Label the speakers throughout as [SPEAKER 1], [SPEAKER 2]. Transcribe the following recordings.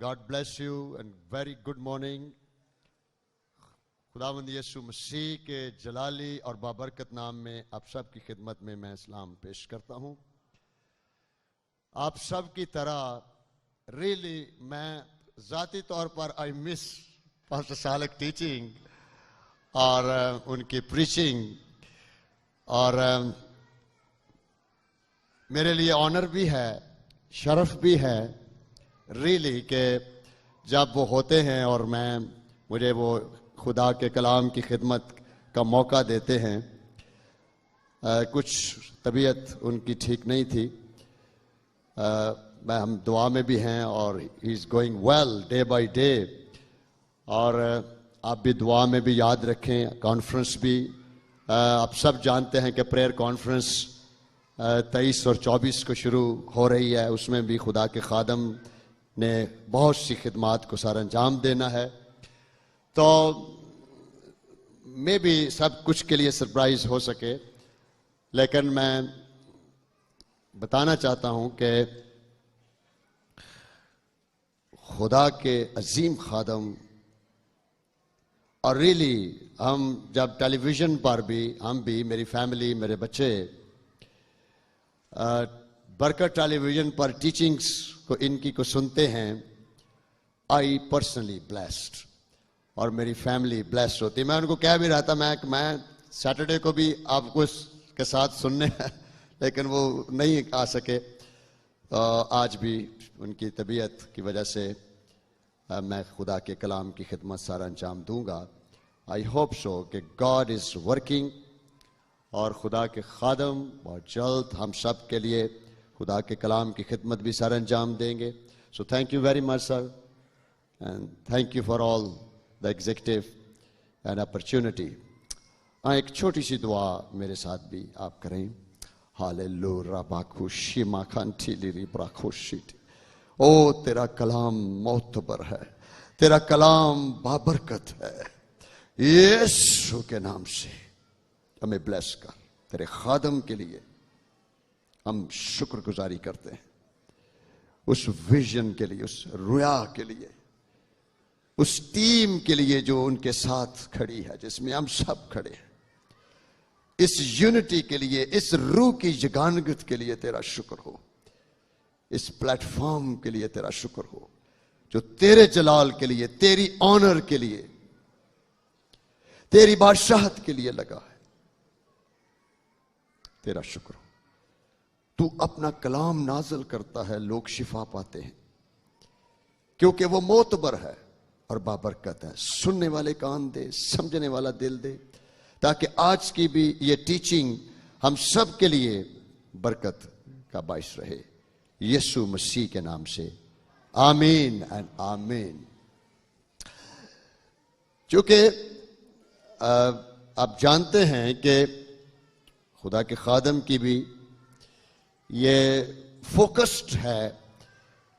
[SPEAKER 1] God bless you and very good morning. खुदावंद यीशु मसीह के जलाली और बाबरकत नाम में आप सब की खिदमत में मैं सलाम पेश करता हूं। आप सब की तरह मैं ज़ाती तौर पर आई मिस पास्टर सालक टीचिंग और उनकी प्रीचिंग, और मेरे लिए ऑनर भी है, शरफ भी है कि जब वो होते हैं और मुझे वो खुदा के कलाम की खिदमत का मौका देते हैं। कुछ तबीयत उनकी ठीक नहीं थी, हम दुआ में भी हैं और he is going well day by day. और आप भी दुआ में भी याद रखें। कॉन्फ्रेंस भी आप सब जानते हैं कि प्रेयर कॉन्फ्रेंस 23 और 24 को शुरू हो रही है। उसमें भी खुदा के खादम ने बहुत सी खिदमात को सर अंजाम देना है। तो मे भी सब कुछ के लिए सरप्राइज हो सके, लेकिन मैं बताना चाहता हूं कि खुदा के अजीम खादम और हम जब टेलीविज़न पर भी, हम भी, मेरी फैमिली, मेरे बच्चे बरकत टेलीविज़न पर टीचिंग्स को इनकी को सुनते हैं, आई पर्सनली ब्लेस्ड और मेरी फैमिली ब्लेस्ड होती है। मैं उनको कह भी रहा था, मैं सैटरडे को भी आपको के साथ सुनने लेकिन वो नहीं आ सके। आज भी उनकी तबीयत की वजह से मैं खुदा के कलाम की खिदमत सारा अंजाम दूंगा। आई होप सो कि गॉड इज वर्किंग और खुदा के खादम बहुत जल्द हम सब के लिए खुदा के कलाम की खिदमत भी सारा अंजाम देंगे। So thank you very much sir, and thank you for all the executive and opportunity. एक छोटी सी दुआ मेरे साथ भी आप करें। हालेलुया बाखुशी माखांठी लिरी ब्राखुशी। ओ तेरा कलाम मोतबर है, तेरा कलाम बाबरकत है। यीशु के नाम से हमें ब्लेस कर। तेरे खादम के लिए हम शुक्रगुजारी करते हैं, उस विजन के लिए, उस रुया के लिए, उस टीम के लिए जो उनके साथ खड़ी है, जिसमें हम सब खड़े हैं। इस यूनिटी के लिए, इस रूह की जगानगत के लिए तेरा शुक्र हो। इस प्लेटफॉर्म के लिए तेरा शुक्र हो जो तेरे जलाल के लिए, तेरी ऑनर के लिए, तेरी बादशाहत के लिए लगा है। तेरा शुक्र हो। तू अपना कलाम नाज़िल करता है, लोग शिफा पाते हैं, क्योंकि वो मोतबर है और बाबरकत है। सुनने वाले कान दे, समझने वाला दिल दे, ताकि आज की भी ये टीचिंग हम सब के लिए बरकत का बाइस रहे। यीशु मसीह के नाम से आमीन एंड आमीन। क्योंकि आप जानते हैं कि खुदा के खादम की भी ये फोकस्ड है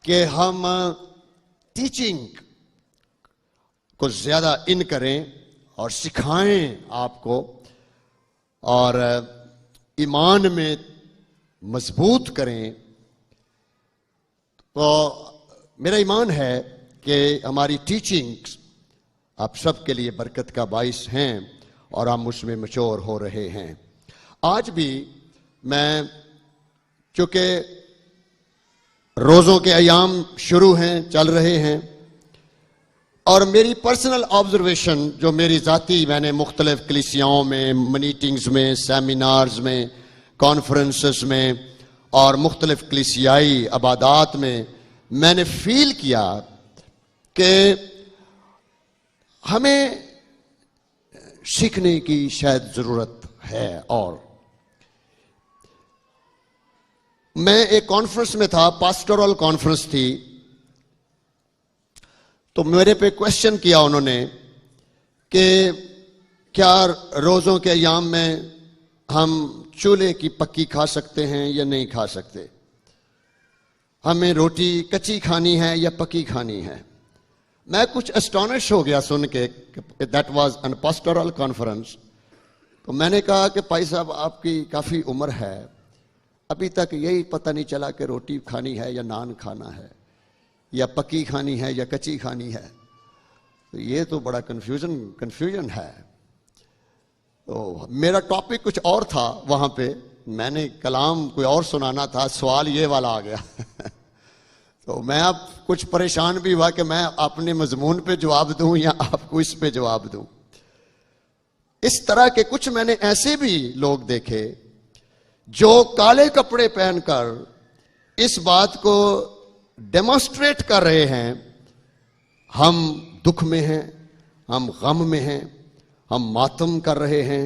[SPEAKER 1] कि हम टीचिंग को ज्यादा इन करें और सिखाएं आपको, और ईमान में मजबूत करें। तो मेरा ईमान है कि हमारी टीचिंग्स आप सब के लिए बरकत का बाइस हैं और हम उसमें मैच्योर हो रहे हैं। आज भी मैं, चूंकि रोज़ों के अयाम शुरू हैं, चल रहे हैं, और मेरी पर्सनल ऑब्जर्वेशन जो मेरी ज़ाती, मैंने मुख्तलिफ कलीसियाओं में, मीटिंग्स में, सेमिनार्स में, कॉन्फ्रेंसेस में और मुख्तलिफ कलीसियाई अबादात में मैंने फील किया कि हमें सीखने की शायद ज़रूरत है। और मैं एक कॉन्फ्रेंस में था, पास्टोरल कॉन्फ्रेंस थी, तो मेरे पे क्वेश्चन किया उन्होंने कि क्या रोज़ों के अयाम में हम चूल्हे की पक्की खा सकते हैं या नहीं खा सकते, हमें रोटी कच्ची खानी है या पक्की खानी है। मैं कुछ एस्टोनिश हो गया सुन के, that was an pastoral conference. तो मैंने कहा कि भाई साहब, आपकी काफ़ी उम्र है, अभी तक यही पता नहीं चला कि रोटी खानी है या नान खाना है। या पक्की खानी है या कच्ची खानी है? तो ये तो बड़ा कंफ्यूजन है। तो मेरा टॉपिक कुछ और था वहां पे, मैंने कलाम कोई और सुनाना था, सवाल ये वाला आ गया। तो मैं अब कुछ परेशान भी हुआ कि मैं अपने मजमून पे जवाब दूं या आपको इस पे जवाब दूं। इस तरह के कुछ मैंने ऐसे भी लोग देखे जो काले कपड़े पहनकर इस बात को डेमोन्स्ट्रेट कर रहे हैं, हम दुख में हैं, हम गम में हैं, हम मातम कर रहे हैं।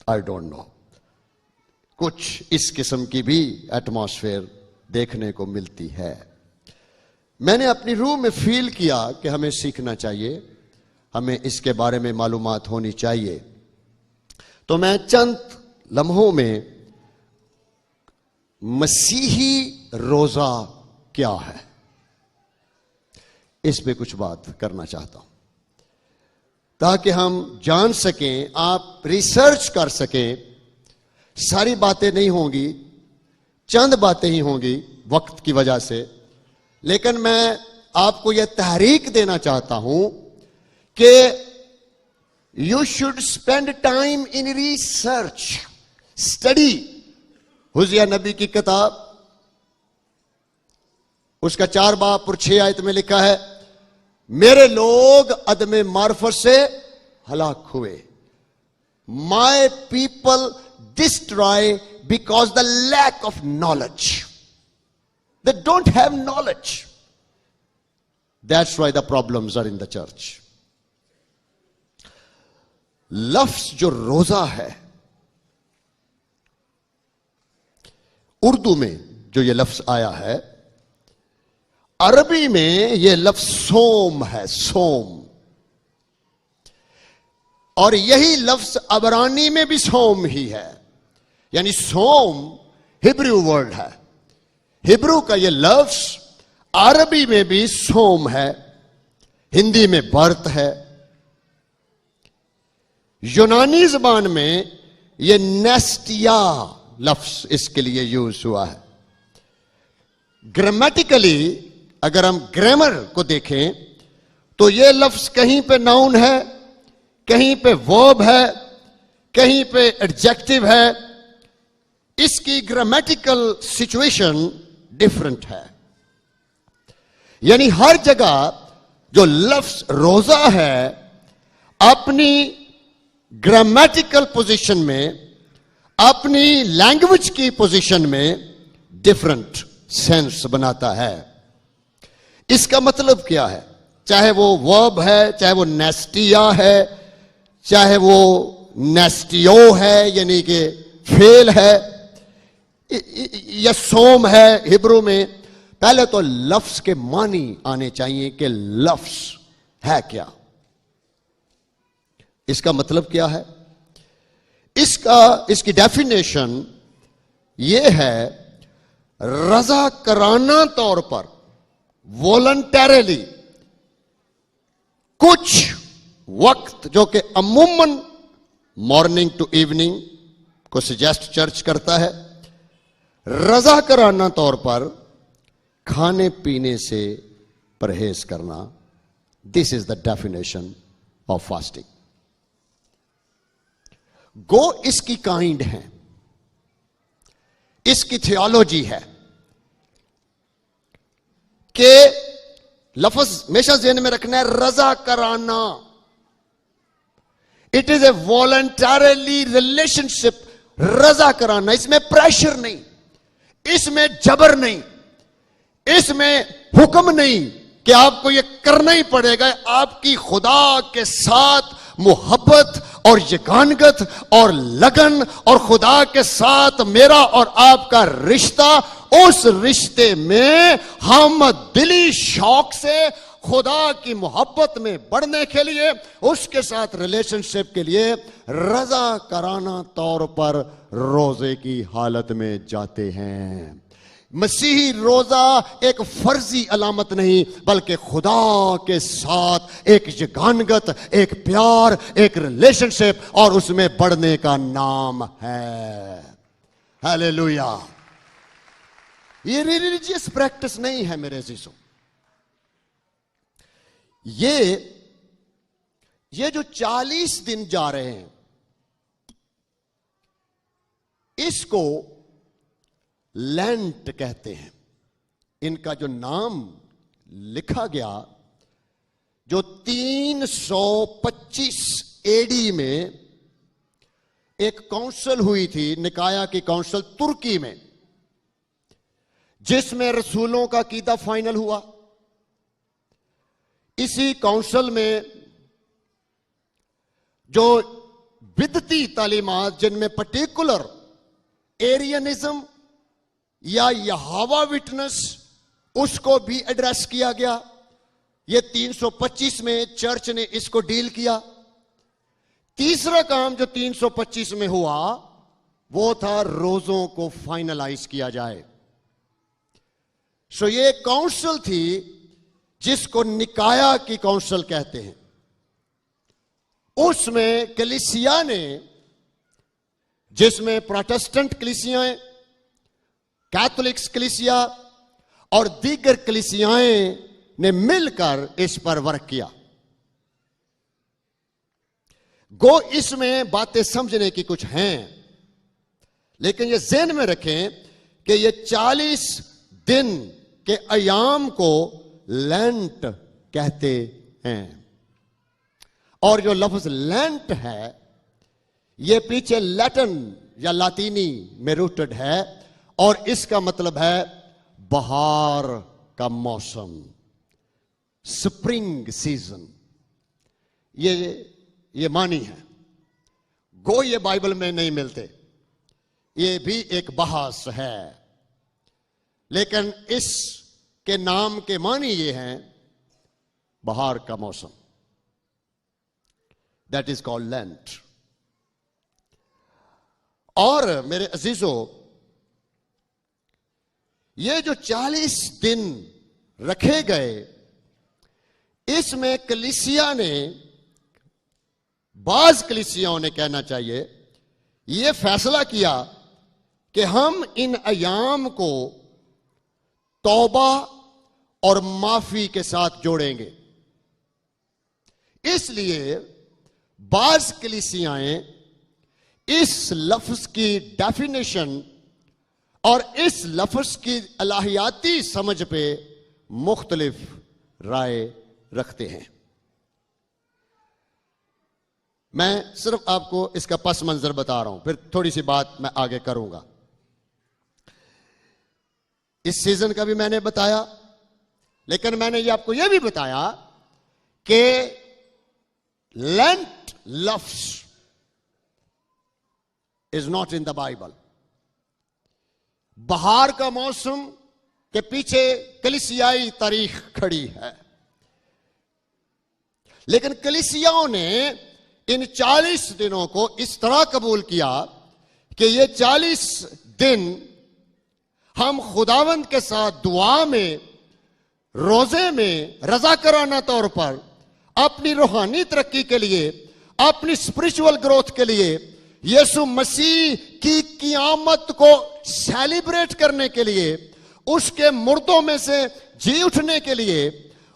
[SPEAKER 1] आई डोंट नो, कुछ इस किस्म की भी एटमॉस्फेयर देखने को मिलती है। मैंने अपनी रूह में फील किया कि हमें सीखना चाहिए, हमें इसके बारे में मालूमात होनी चाहिए। तो मैं चंद लम्हों में मसीही रोजा क्या है इस पे कुछ बात करना चाहता हूं, ताकि हम जान सकें, आप रिसर्च कर सकें। सारी बातें नहीं होंगी, चंद बातें ही होंगी वक्त की वजह से, लेकिन मैं आपको यह तहरीक देना चाहता हूं कि you should spend time in research, study. हुज़िया नबी की किताब, उसका 4 बाब और 6 आयत में लिखा है, मेरे लोग अदम मार्फत से हलाक हुए। My people destroy because the lack of knowledge. They don't have knowledge, that's why the problems are in the church. लफ्ज जो रोजा है, उर्दू में जो ये लफ्ज आया है, अरबी में ये लफ्ज सोम है, सोम। और यही लफ्ज अबरानी में भी सोम ही है, यानी सोम हिब्रू वर्ड है। हिब्रू का ये लफ्ज अरबी में भी सोम है, हिंदी में बर्त है, यूनानी जबान में ये नेस्टिया लफ्ज इसके लिए यूज हुआ है। ग्रामेटिकली अगर हम ग्रामर को देखें तो यह लफ्ज कहीं पे नाउन है, कहीं पे वर्ब है, कहीं पे एडजेक्टिव है। इसकी ग्रामेटिकल सिचुएशन डिफरेंट है, यानी हर जगह जो लफ्ज रोजा है अपनी ग्रामेटिकल पोजीशन में, अपनी लैंग्वेज की पोजीशन में डिफरेंट सेंस बनाता है। इसका मतलब क्या है? चाहे वो वर्ब है, चाहे वो नेस्टिया है, चाहे वो नेस्टियो है यानी कि फेल है, या सोम है हिब्रू में, पहले तो लफ्ज के मानी आने चाहिए कि लफ्ज है क्या, इसका मतलब क्या है। इसकी डेफिनेशन यह है, रजा कराना तौर पर, वॉलंटरली कुछ वक्त जो कि अमूमन मॉर्निंग टू इवनिंग को सजेस्ट चर्च करता है, रजा कराना तौर पर खाने पीने से परहेज करना। This is the definition of fasting. गो इसकी काइंड है, इसकी थियोलॉजी है कि लफ्ज हमेशा ज़हन में रखना है, रजा कराना। It is a voluntarily relationship. रजा कराना, इसमें प्रेशर नहीं, इसमें जबर नहीं, इसमें हुक्म नहीं कि आपको यह करना ही पड़ेगा। आपकी खुदा के साथ मोहब्बत और यकानगत और लगन और खुदा के साथ मेरा और आपका रिश्ता, उस रिश्ते में हम दिली शौक से खुदा की मोहब्बत में बढ़ने के लिए, उसके साथ रिलेशनशिप के लिए रजा कराना तौर पर रोजे की हालत में जाते हैं। मसीही रोजा एक फर्जी अलामत नहीं, बल्कि खुदा के साथ एक यगानगत, एक प्यार, एक रिलेशनशिप और उसमें बढ़ने का नाम है। हालेलुया। ये रिलीजियस प्रैक्टिस नहीं है मेरे अजीजों। ये जो 40 दिन जा रहे हैं, इसको लेंट कहते हैं। इनका जो नाम लिखा गया, जो 325 एडी में एक काउंसिल हुई थी, निकाया की काउंसिल तुर्की में, जिसमें रसूलों का कीदा फाइनल हुआ। इसी काउंसिल में जो बिदती तालीमात, जिनमें पर्टिकुलर एरियनिज्म या यहोवा विटनेस, उसको भी एड्रेस किया गया। ये 325 में चर्च ने इसको डील किया। तीसरा काम जो 325 में हुआ, वो था रोजों को फाइनलाइज किया जाए। सो ये काउंसिल थी जिसको निकाया की काउंसिल कहते हैं। उसमें कलीसिया ने, जिसमें प्रोटेस्टेंट कलीसियाएं, कैथोलिक्स कलीसिया और दीगर कलीसियाएं ने मिलकर इस पर वर्क किया। गो इसमें बातें समझने की कुछ हैं, लेकिन ये ज़हन में रखें कि ये 40 दिन के अयाम को लेंट कहते हैं। और जो लफ्ज लेंट है, ये पीछे लैटिन या लातीनी में रूटेड है, और इसका मतलब है बहार का मौसम, स्प्रिंग सीजन। ये मानी है। गो ये बाइबल में नहीं मिलते, ये भी एक बहास है, लेकिन इसके नाम के मानी ये हैं बहार का मौसम। That is called lent. और मेरे अजीजों, ये जो 40 दिन रखे गए, इसमें कलीसिया ने, बाज कलीसियाओं ने कहना चाहिए, यह फैसला किया कि हम इन अयाम को तौबा और माफी के साथ जोड़ेंगे। इसलिए बाज कलीसियाएं इस लफ्ज की डेफिनेशन और इस लफ्ज की इलाहियाती समझ पे मुख्तलिफ राय रखते हैं। मैं सिर्फ आपको इसका पस मंजर बता रहा हूं, फिर थोड़ी सी बात मैं आगे करूंगा। इस सीजन का भी मैंने बताया, लेकिन मैंने ये आपको यह भी बताया कि लेंट लफ्ज is not in the Bible. बहार का मौसम के पीछे कलीसियाई तारीख खड़ी है, लेकिन कलीसियाओं ने इन 40 दिनों को इस तरह कबूल किया कि ये 40 दिन हम खुदावंद के साथ दुआ में, रोजे में, रजाकाराना तौर पर अपनी रूहानी तरक्की के लिए, अपनी स्पिरिचुअल ग्रोथ के लिए, यीशु मसीह की क़यामत को सेलिब्रेट करने के लिए, उसके मुर्दों में से जी उठने के लिए,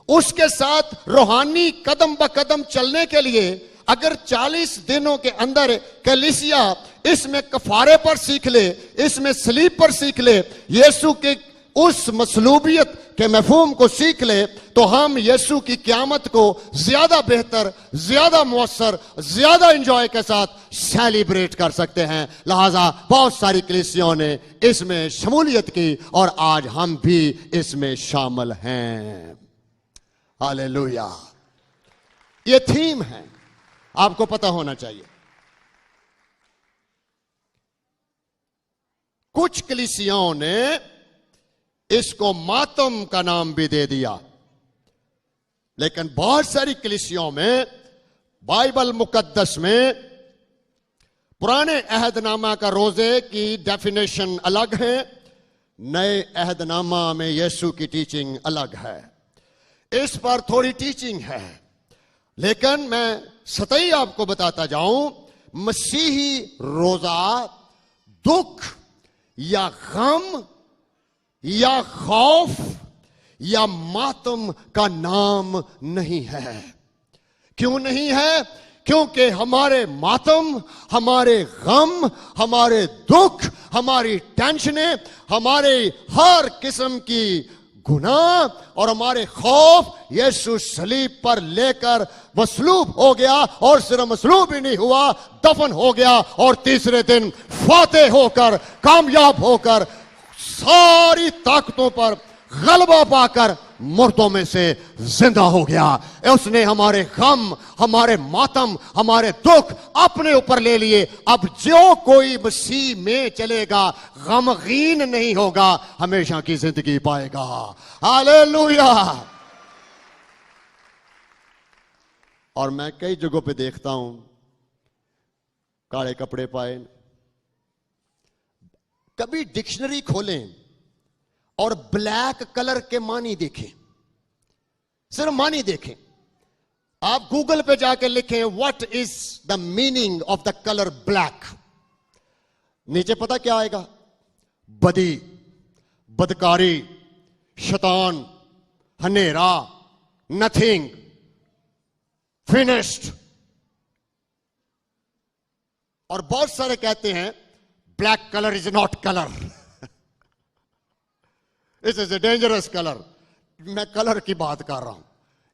[SPEAKER 1] उसके साथ रूहानी कदम ब कदम चलने के लिए, अगर 40 दिनों के अंदर कलीसिया इसमें कफारे पर सीख ले, इसमें सलीब पर सीख ले, यीशु के उस मसलूबियत के मफहूम को सीख ले, तो हम यीशु की क़यामत को ज्यादा बेहतर, ज्यादा मुअस्सर, ज्यादा एंजॉय के साथ सेलिब्रेट कर सकते हैं। लिहाजा बहुत सारी कलीसियाओं ने इसमें शमूलियत की और आज हम भी इसमें शामिल हैं। हालेलुया। ये थीम है, आपको पता होना चाहिए। कुछ कलीसियाओं ने इसको मातम का नाम भी दे दिया, लेकिन बहुत सारी कलीसियाओं में बाइबल मुकद्दस में पुराने अहदनामा का रोजे की डेफिनेशन अलग है, नए अहदनामा में यीशु की टीचिंग अलग है। इस पर थोड़ी टीचिंग है, लेकिन मैं सतही आपको बताता जाऊं, मसीही रोजा दुख या गम या खौफ या मातम का नाम नहीं है। क्यों नहीं है? क्योंकि हमारे मातम, हमारे गम, हमारे दुख, हमारी टेंशनें, हमारे हर किस्म की गुनाह और हमारे खौफ यीशु सलीब पर लेकर मसलूब हो गया, और सिर्फ मसलूब ही नहीं हुआ, दफन हो गया, और तीसरे दिन फातेह होकर, कामयाब होकर, सारी ताकतों पर गलबा पाकर मुर्दों में से जिंदा हो गया। उसने हमारे गम, हमारे मातम, हमारे दुख अपने ऊपर ले लिए। अब जो कोई मसीह में चलेगा गमगीन नहीं होगा, हमेशा की जिंदगी पाएगा। हालेलुया। और मैं कई जगहों पे देखता हूं काले कपड़े पाए। कभी डिक्शनरी खोलें और ब्लैक कलर के मानी देखें, सिर्फ मानी देखें। आप गूगल पे जाके लिखें what is the meaning of the colour black, नीचे पता क्या आएगा? बदी, बदकारी, शैतान, हनेरा, नथिंग, फिनिश्ड। और बहुत सारे कहते हैं black colour is not colour, it is a dangerous colour. मैं कलर की बात कर रहा हूं,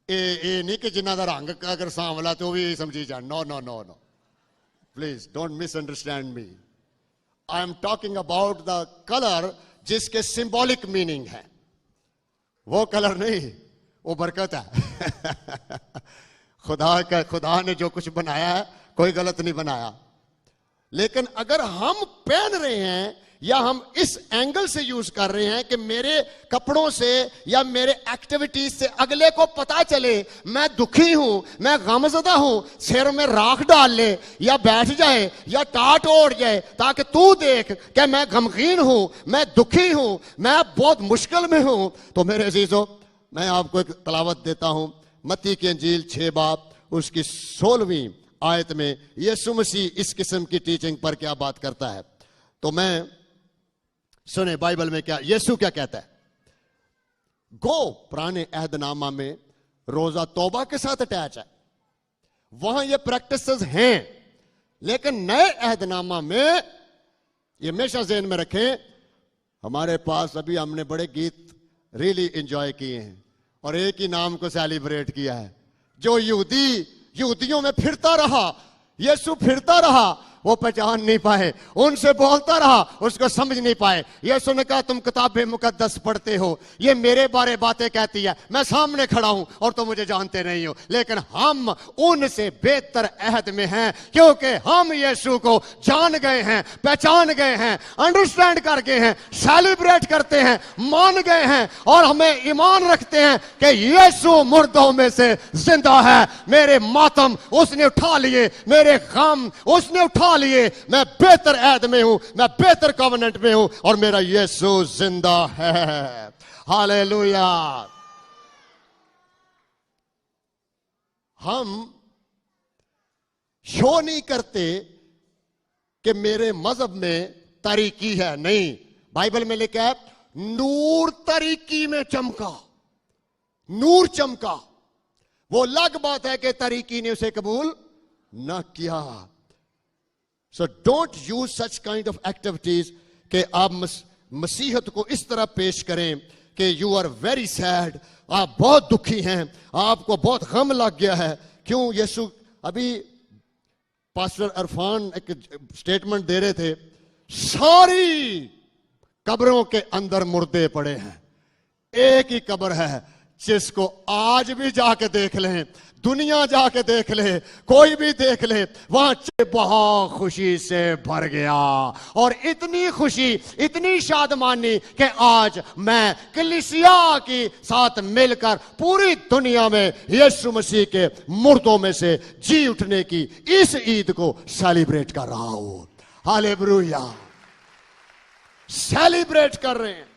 [SPEAKER 1] ये नहीं कि जिन्ना दा रंग अगर सांवला तो भी समझी जाए। No no no no, please don't misunderstand me. I am talking about the colour जिसके सिंबॉलिक मीनिंग है। वो कलर नहीं, वो बरकत है। खुदा ने जो कुछ बनाया है कोई गलत नहीं बनाया। लेकिन अगर हम पहन रहे हैं या हम इस एंगल से यूज कर रहे हैं कि मेरे कपड़ों से या मेरे एक्टिविटीज से अगले को पता चले मैं दुखी हूं, मैं गमज़दा हूं, सिर में राख डाल ले या बैठ जाए या टाट ओढ़ जाए ताकि तू देख कि मैं गमगीन हूं, मैं दुखी हूं, मैं बहुत मुश्किल में हूं। तो मेरे अजीजों, मैं आपको एक तलावत देता हूं मत्ती की अंजील 6 बाब उसकी 16वीं आयत में यीशु मसीह इस किस्म की टीचिंग पर क्या बात करता है। तो मैं सुने बाइबल में क्या यीशु क्या कहता है। गो पुराने अहदनामा में रोजा तौबा के साथ अटैच है, वहां ये प्रैक्टिसेस हैं। लेकिन नए अहदनामा में ये हमेशा ज़हन में रखें, हमारे पास अभी हमने बड़े गीत रियली एंजॉय किए हैं और एक ही नाम को सेलिब्रेट किया है। जो यहूदियों में फिरता रहा, यीशु फिरता रहा, वो पहचान नहीं पाए, उनसे बोलता रहा, उसको समझ नहीं पाए। यीशु ने कहा तुम किताबे मुकद्दस पढ़ते हो, ये मेरे बारे बातें कहती है, मैं सामने खड़ा हूं और तुम मुझे जानते नहीं हो। लेकिन हम उनसे बेहतर अहद में हैं क्योंकि हम यीशु को जान गए हैं, पहचान गए हैं, अंडरस्टैंड कर गए हैं, सेलिब्रेट करते हैं, मान गए हैं और हमें ईमान रखते हैं कि यीशु मुर्दों में से जिंदा है। मेरे मातम उसने उठा लिए, मेरे गम उसने उठा लिए, मैं बेहतर ऐद में हूं, मैं बेहतर कवनेंट में हूं और मेरा यीशु जिंदा है। हालेलुया। हम शो नहीं करते कि मेरे मजहब में तारीकी है, नहीं। बाइबल में लिखा है नूर तारीकी में चमका, नूर चमका। वो अलग बात है कि तारीकी ने उसे कबूल ना किया। So don't use such kind of activities कि आप मसीहत को इस तरह पेश करें कि you are very sad, आप बहुत दुखी हैं, आपको बहुत गम लग गया है। क्यों? यीशु अभी पास्टर अरफान एक स्टेटमेंट दे रहे थे, सारी कब्रों के अंदर मुर्दे पड़े हैं, एक ही कब्र है जिसको आज भी जाके देख लें, दुनिया जाके देख ले, कोई भी देख ले, वहां बहुत खुशी से भर गया। और इतनी खुशी, इतनी शादमानी कि आज मैं कलीसिया के साथ मिलकर पूरी दुनिया में यीशु मसीह के मुर्दों में से जी उठने की इस ईद को सेलिब्रेट कर रहा हूं। हालेलुया। सेलिब्रेट कर रहे हैं।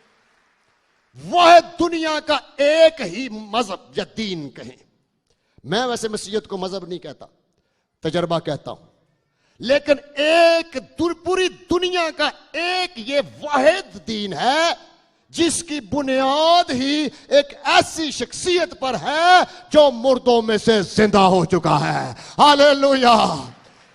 [SPEAKER 1] वह दुनिया का एक ही मजहब या दीन कहें, मैं वैसे मसीहत को मजहब नहीं कहता, तजर्बा कहता हूं, लेकिन एक पूरी दुनिया का एक ये वाहिद दीन है जिसकी बुनियाद ही एक ऐसी शख्सियत पर है जो मुर्दों में से जिंदा हो चुका है। हालेलुया।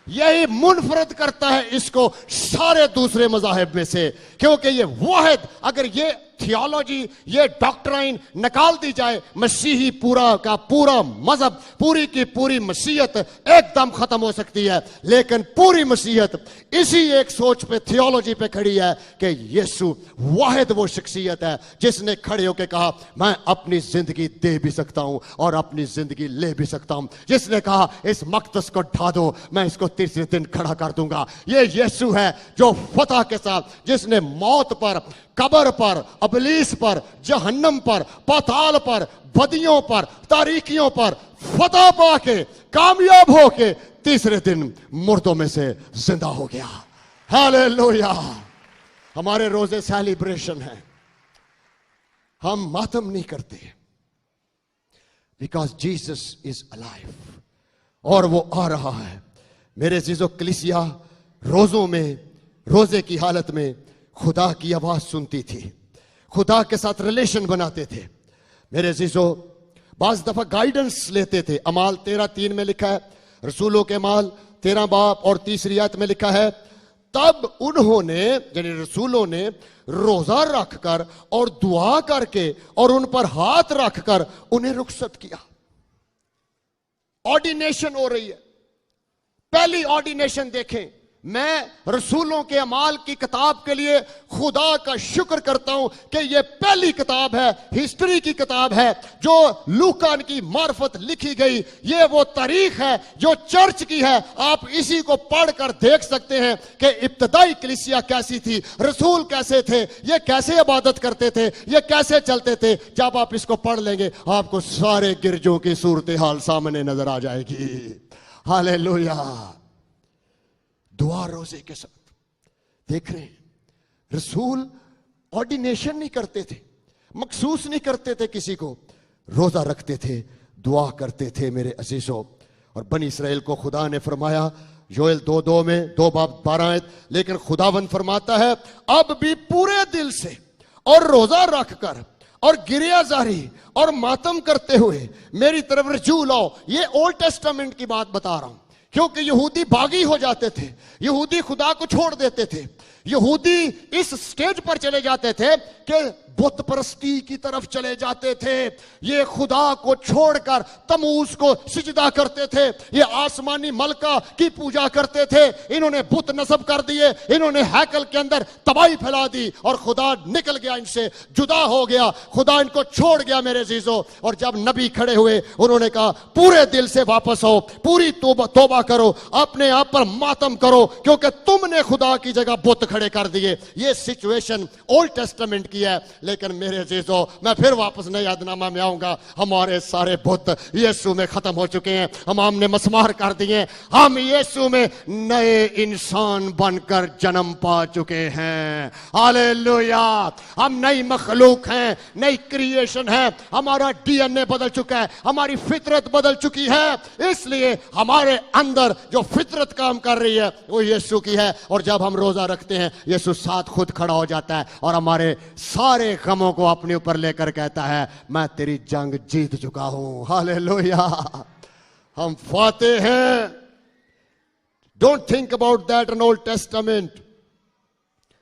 [SPEAKER 1] यही मुनफरद करता है इसको सारे दूसरे मज़ाहिब में से, क्योंकि ये वाहिद, अगर ये थियोलॉजी, ये डॉक्ट्राइन निकाल दी जाए, मसीही पूरा का पूरा मजहब, पूरी की पूरी मसीहत एकदम खत्म हो सकती है। लेकिन पूरी मसीहत इसी एक सोच पे, थियोलॉजी पे खड़ी है कि यीशु वाहिद वो शख्सियत है जिसने खड़े होकर कहा मैं अपनी जिंदगी दे भी सकता हूं और अपनी जिंदगी ले भी सकता हूं। जिसने कहा इस मकदस को ढा दो, मैं इसको तीसरे दिन खड़ा कर दूंगा। ये यीशु है जो फतह के साथ, जिसने मौत पर, कब्र पर, अबलीस पर, जहन्नम पर, पाताल पर, बदियों पर, तारीकियों पर फतह पाके कामयाब होके तीसरे दिन मुर्दों में से जिंदा हो गया। हालेलुया। हमारे रोजे सेलिब्रेशन है, हम मातम नहीं करते, बिकॉज जीसस इज अलाइव, और वो आ रहा है। मेरे जीजो, कलीसिया रोजों में, रोजे की हालत में खुदा की आवाज सुनती थी, खुदा के साथ रिलेशन बनाते थे। मेरे जीजो, बाज दफा गाइडेंस लेते थे। अमाल 13:3 में लिखा है, रसूलों के अमाल 13 बाब और 3 आयत में लिखा है, तब उन्होंने, यानी रसूलों ने, रोजा रखकर और दुआ करके और उन पर हाथ रखकर उन्हें रुखसत किया। ऑर्डिनेशन हो रही है। पहली ऑर्डिनेशन देखें। मैं रसूलों के अमाल की किताब के लिए खुदा का शुक्र करता हूं कि यह पहली किताब है, हिस्ट्री की किताब है, जो लूका की मार्फत लिखी गई। यह वो तारीख है जो चर्च की है। आप इसी को पढ़कर देख सकते हैं कि इब्तदाई कलीसिया कैसी थी, रसूल कैसे थे, ये कैसे इबादत करते थे, ये कैसे चलते थे। जब आप इसको पढ़ लेंगे आपको सारे गिरजों की सूरत हाल सामने नजर आ जाएगी। हालेलुया। दुआ रोजे के साथ देख रहे हैं, रसूल ऑर्डिनेशन नहीं करते थे, मखसूस नहीं करते थे किसी को, रोजा रखते थे, दुआ करते थे। मेरे अजीजों, और बनी इसराइल को खुदा ने फरमाया योएल 2:2 में, 2 बाब 12 आयत, लेकिन खुदावंद फरमाता है अब भी पूरे दिल से और रोजा रखकर और गिरियाजारी और मातम करते हुए मेरी तरफ रजू लाओ। ये ओल्ड टेस्टामेंट की बात बता रहा हूं, क्योंकि यहूदी बागी हो जाते थे, यहूदी खुदा को छोड़ देते थे, यहूदी इस स्टेज पर चले जाते थे कि बुत परस्ती की तरफ चले जाते थे। ये खुदा को छोड़कर तमूज को सिजदा करते थे, ये आसमानी मलका की पूजा करते थे। इन्होंने बुत नस्ब कर दिए, इन्होंने हैकल के अंदर तबाही फैला दी और खुदा निकल गया, इनसे जुदा हो गया, खुदा इनको छोड़ गया। मेरे जीजो, और जब नबी खड़े हुए उन्होंने कहा पूरे दिल से वापस आओ, पूरी तौबा करो, अपने आप पर मातम करो, क्योंकि तुमने खुदा की जगह बुत खड़े कर दिए। ये सिचुएशन ओल्ड टेस्टामेंट की है। लेकिन मेरे अजीजों, मैं फिर वापस नए यादनामा में आऊंगा। हमारे सारे बुत यीशु में खत्म हो चुके हैं, हम हमने मस्मार कर दिए। हम यीशु में नए इंसान बनकर जन्म पा चुके हैं। हालेलुया। हम नई मखलूक हैं, नई क्रिएशन है। हमारा डीएनए बदल चुका है, हमारी फितरत बदल चुकी है। इसलिए हमारे अंदर जो फितरत काम कर रही है वो यीशु की है। और जब हम रोजा रखते हैं, यीशु साथ खुद खड़ा हो जाता है और हमारे सारे गमों को अपने ऊपर लेकर कहता है मैं तेरी जंग जीत चुका हूं। हालेलुया। हम फाते हैं। Don't think about that in old testament.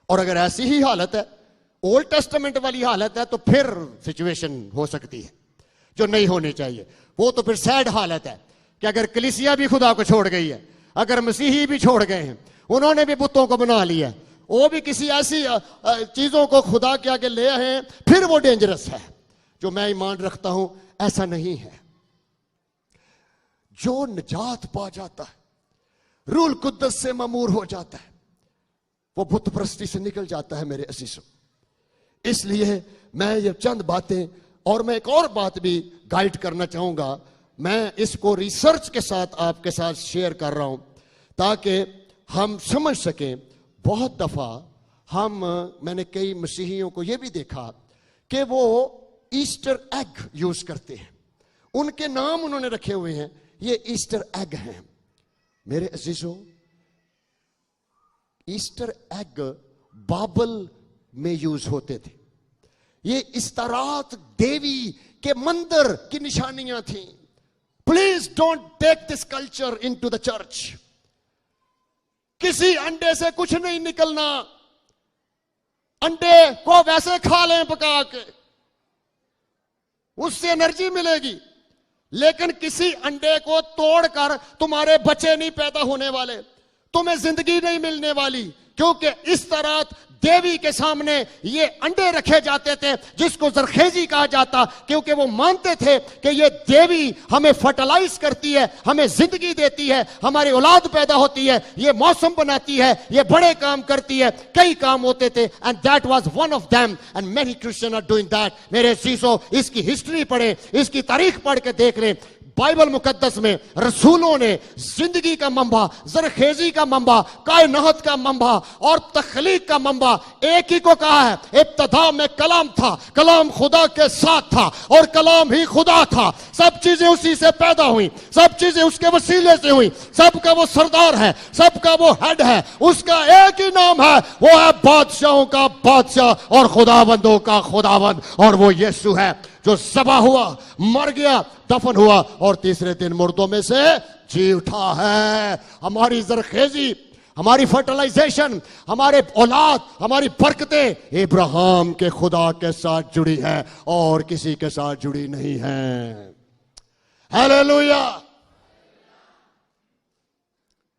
[SPEAKER 1] और अगर ऐसी ही हालत है, ओल्ड टेस्टामेंट वाली हालत है, तो फिर सिचुएशन हो सकती है जो नहीं होनी चाहिए। वो तो फिर सैड हालत है कि अगर कलीसिया भी खुदा को छोड़ गई है, अगर मसीही भी छोड़ गए हैं, उन्होंने भी बुतों को बना लिया, वो भी किसी ऐसी चीजों को खुदा के आगे ले आए हैं, फिर वो डेंजरस है। जो मैं ईमान रखता हूं ऐसा नहीं है। जो निजात पा जाता है, रूल कुद्दस से ममूर हो जाता है, वो बुत परस्ती से निकल जाता है। मेरे अजीजों, इसलिए मैं ये चंद बातें, और मैं एक और बात भी गाइड करना चाहूंगा। मैं इसको रिसर्च के साथ आपके साथ शेयर कर रहा हूं ताकि हम समझ सकें। बहुत दफा मैंने कई मसीहियों को यह भी देखा कि वो ईस्टर एग यूज करते हैं, उनके नाम उन्होंने रखे हुए हैं, ये ईस्टर एग हैं। मेरे अजीजों, ईस्टर एग बाइबल में यूज होते थे, ये इस्तारात देवी के मंदिर की निशानियां थी। Please don't take this culture into the church. किसी अंडे से कुछ नहीं निकलना, अंडे को वैसे खा लें पका के, उससे एनर्जी मिलेगी, लेकिन किसी अंडे को तोड़कर तुम्हारे बच्चे नहीं पैदा होने वाले, तुम्हें जिंदगी नहीं मिलने वाली। क्योंकि इस तरह देवी के सामने ये अंडे रखे जाते थे, जिसको जरखेजी कहा जाता, क्योंकि वो मानते थे कि ये देवी हमें फर्टिलाइज करती है, हमें जिंदगी देती है, हमारी औलाद पैदा होती है, ये मौसम बनाती है, ये बड़े काम करती है। कई काम होते थे, and that was one of them, and many Christian are doing that. मेरे अजीजों, इसकी हिस्ट्री पढ़े, इसकी तारीख पढ़ के देख लें। बाइबल मुकद्दस में रसूलों ने जिंदगी का मंबा, जरखेजी का मंबा, कायनात का मंबा और तख्लीक का मंबा एक ही को कहा है। इब्तिदा में कलाम था, कलाम खुदा के साथ था और कलाम ही खुदा था। सब चीजें उसी से पैदा हुई, सब चीजें उसके वसीले से हुई। सबका वो सरदार है, सबका वो हेड है, उसका एक ही नाम है, वो है बादशाहों का बादशाह और खुदाबंदों का खुदाबंद, और वो यीशु है जो ज़बा हुआ, मर गया, दफन हुआ और तीसरे दिन मुर्दों में से जी उठा है। हमारी जरखेजी, हमारी फर्टिलाइजेशन, हमारे औलाद, हमारी बरकतें इब्राहिम के खुदा के साथ जुड़ी है और किसी के साथ जुड़ी नहीं है। हालेलुया।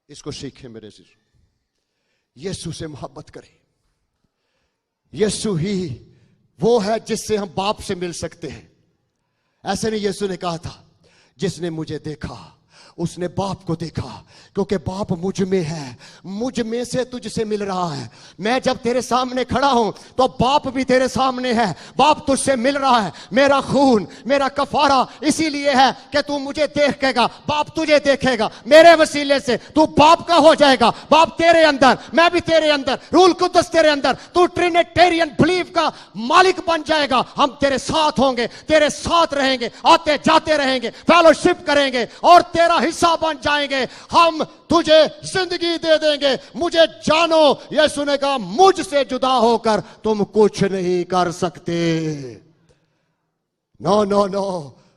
[SPEAKER 1] इसको सीखें मेरे सिर। यीशु से मोहब्बत करें। यीशु ही वो है जिससे हम बाप से मिल सकते हैं। ऐसे नहीं, यीशु ने कहा था, जिसने मुझे देखा उसने बाप को देखा, क्योंकि बाप मुझ में है, मुझ में से तुझसे मिल रहा है। मैं जब तेरे सामने खड़ा हूं तो बाप भी तेरे सामने है, बाप तुझसे मिल रहा है। मेरा खून, मेरा कफारा इसीलिए है कि तू मुझे देखेगा, बाप तुझे देखेगा। मेरे वसीले से तू बाप का हो जाएगा, बाप तेरे अंदर, मैं भी तेरे अंदर, रूल कुद्दस तेरे अंदर, तू ट्रिनिटेरियन बिलीफ का मालिक बन जाएगा। हम तेरे साथ होंगे, तेरे साथ रहेंगे, आते जाते रहेंगे, फेलोशिप करेंगे और तेरा हिस्सा बन जाएंगे। हम तुझे जिंदगी दे देंगे। मुझे जानो, यीशु ने कहा, मुझसे जुदा होकर तुम कुछ नहीं कर सकते। No no no.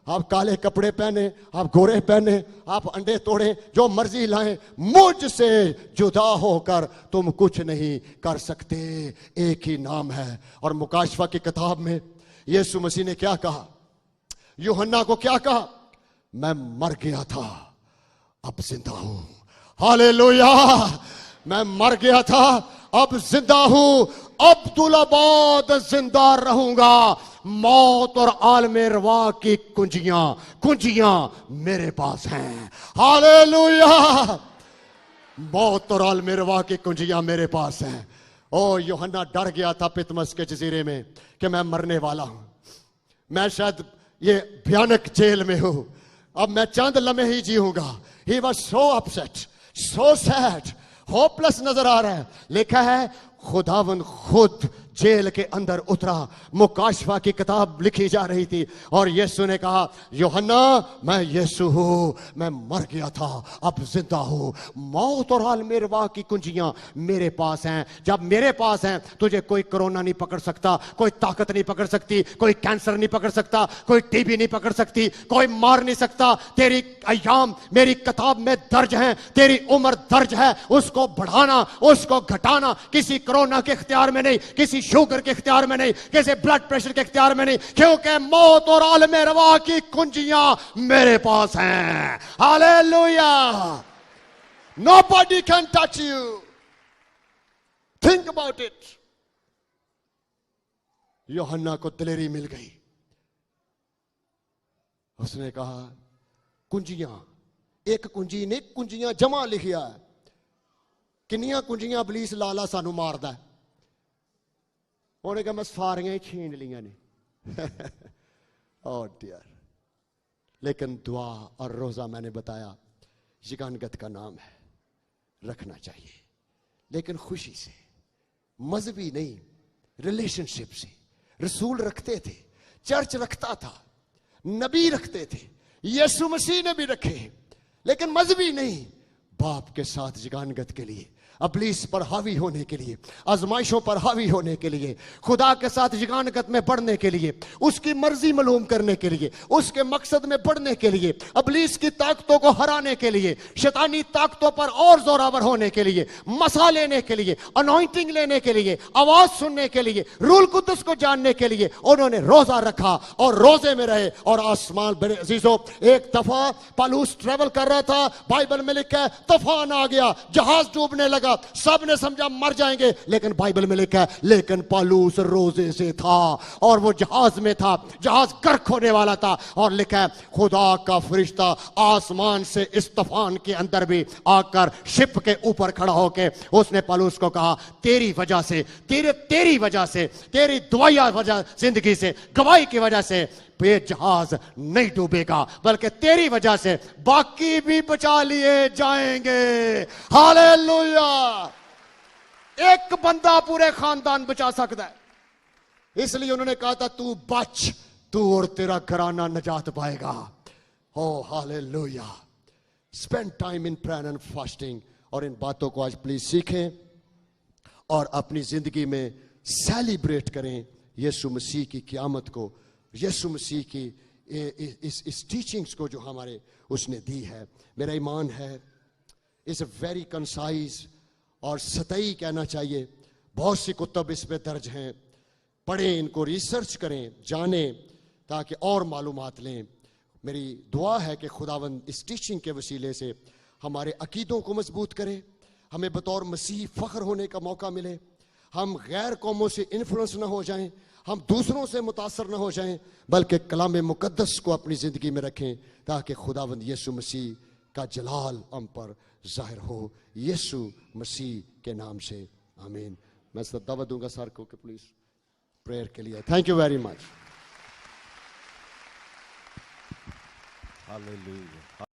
[SPEAKER 1] आप काले कपड़े पहने, आप गोरे पहने, आप अंडे तोड़े, जो मर्जी लाएं, मुझसे जुदा होकर तुम कुछ नहीं कर सकते। एक ही नाम है। और मुकाशफा की किताब में यीशु मसीह ने क्या कहा? यूहन्ना को क्या कहा? मैं मर गया था, अब जिंदा हूं। हालेलुया। मैं मर गया था, अब जिंदा हूं, अब्दुलाबाद जिंदा रहूंगा। मौत और आलमे रवा की कुंजियां मेरे पास हैं। हालेलुया। मौत और आलमे रवा की कुंजियां मेरे पास हैं। ओ यूहन्ना डर गया था पितमस के जजीरे में कि मैं मरने वाला हूं, मैं शायद ये भयानक जेल में हूं, अब मैं चंद लम्हे ही जीऊंगा। He was so upset, so sad, hopeless नजर आ रहा है। लिखा है खुदावन खुद जेल के अंदर उतरा। मुकाशफा की किताब लिखी जा रही थी और यीशु ने कहा, यूहन्ना मैं यीशु हूं, मैं मर गया था, अब जिंदा हूं। मौत और आलमे रवा की कुंजियां मेरे पास हैं। जब मेरे पास हैं, तुझे कोई कोरोना नहीं पकड़ सकता, कोई ताकत नहीं पकड़ सकती, कोई कैंसर नहीं पकड़ सकता, कोई टीबी नहीं पकड़ सकती, कोई मार नहीं सकता। तेरी अय्याम मेरी किताब में दर्ज हैं, तेरी उम्र दर्ज है। उसको बढ़ाना, उसको घटाना किसी कोरोना के इख्तियार में नहीं, किसी शुगर के इख्तियार में नहीं, किसी ब्लड प्रेशर के इख्तियार में नहीं, क्योंकि मौत और आलमे रवा की कुंजियां मेरे पास हैं। Hallelujah. Nobody can touch you. Think about it. यूहन्ना को दिलेरी मिल गई। उसने कहा कुंजियां, एक कुंजी नहीं, कुंजियां जमा लिखिया है। किन्नियां कुंजियां इबलीस लाला सानू मारदा है। उन्हें कहा मैं सारियां ही छीन लिया ने। Oh dear. लेकिन दुआ और रोजा मैंने बताया यगानगत का नाम है, रखना चाहिए, लेकिन खुशी से, मजहबी नहीं, रिलेशनशिप से। रसूल रखते थे, चर्च रखता था, नबी रखते थे, यीशु मसीह ने भी रखे, लेकिन मजहबी नहीं, बाप के साथ जगानगत के लिए, अबलीस पर हावी होने के लिए, आजमाइशों पर हावी होने के लिए, खुदा के साथ जगानगत में बढ़ने के लिए, उसकी मर्जी मालूम करने के लिए, उसके मकसद में बढ़ने के लिए, अबलीस की ताकतों को हराने के लिए, शैतानी ताकतों पर और जोरावर होने के लिए, मसा लेने के लिए, अनॉइंटिंग लेने के लिए, आवाज सुनने के लिए, रूल कुदस को जानने के लिए उन्होंने रोजा रखा और रोजे में रहे। और आसमान, बड़े अजीजों, एक दफा पौलुस ट्रेवल कर रहा था, बाइबल में लिखा है तूफान आ गया, जहाज डूबने लगा, सब ने समझा मर जाएंगे, लेकिन बाइबल में लिखा है लेकिन पौलुस रोजे से था और वो जहाज में था, जहाज गर्क होने वाला था, और लिखा है खुदा का फरिश्ता आसमान से इस तूफान के अंदर भी आकर शिप के ऊपर खड़ा होकर उसने पौलुस को कहा तेरी वजह से, तेरी वजह से, तेरी दुआया वजह, जिंदगी से, गवाही की वजह से ये जहाज नहीं डूबेगा, बल्कि तेरी वजह से बाकी भी बचा लिए जाएंगे। हालेलुया। एक बंदा पूरे खानदान बचा सकता है, इसलिए उन्होंने कहा था तू बच, तू और तेरा घराना निजात पाएगा। Oh hallelujah. Spend time in prayer and fasting. और इन बातों को आज प्लीज सीखें और अपनी जिंदगी में सेलिब्रेट करें यीशु मसीह की क़यामत को, यीशु मसीह की इस टीचिंग्स को जो हमारे उसने दी है। मेरा ईमान है इस वेरी कंसाइज और सतही कहना चाहिए, बहुत सी कुतुब इस पे दर्ज हैं, पढ़ें, इनको रिसर्च करें, जानें, ताकि और मालूमात लें। मेरी दुआ है कि खुदावंद इस टीचिंग के वसीले से हमारे अकीदों को मजबूत करे, हमें बतौर मसीह फ़ख्र होने का मौका मिले, हम गैर कौमों से इन्फ्लुएंस ना हो जाएं, हम दूसरों से मुतासर ना हो जाएं, बल्कि कलाम मुकद्दस को अपनी ज़िंदगी में रखें, ताकि खुदावंद यीशु मसीह का जलाल हम पर जाहिर हो, यीशु मसीह के नाम से आमीन। मैं दावत दूंगा सर को कि प्लीज़ प्रेयर के लिए। Thank you very much.
[SPEAKER 2] Hallelujah.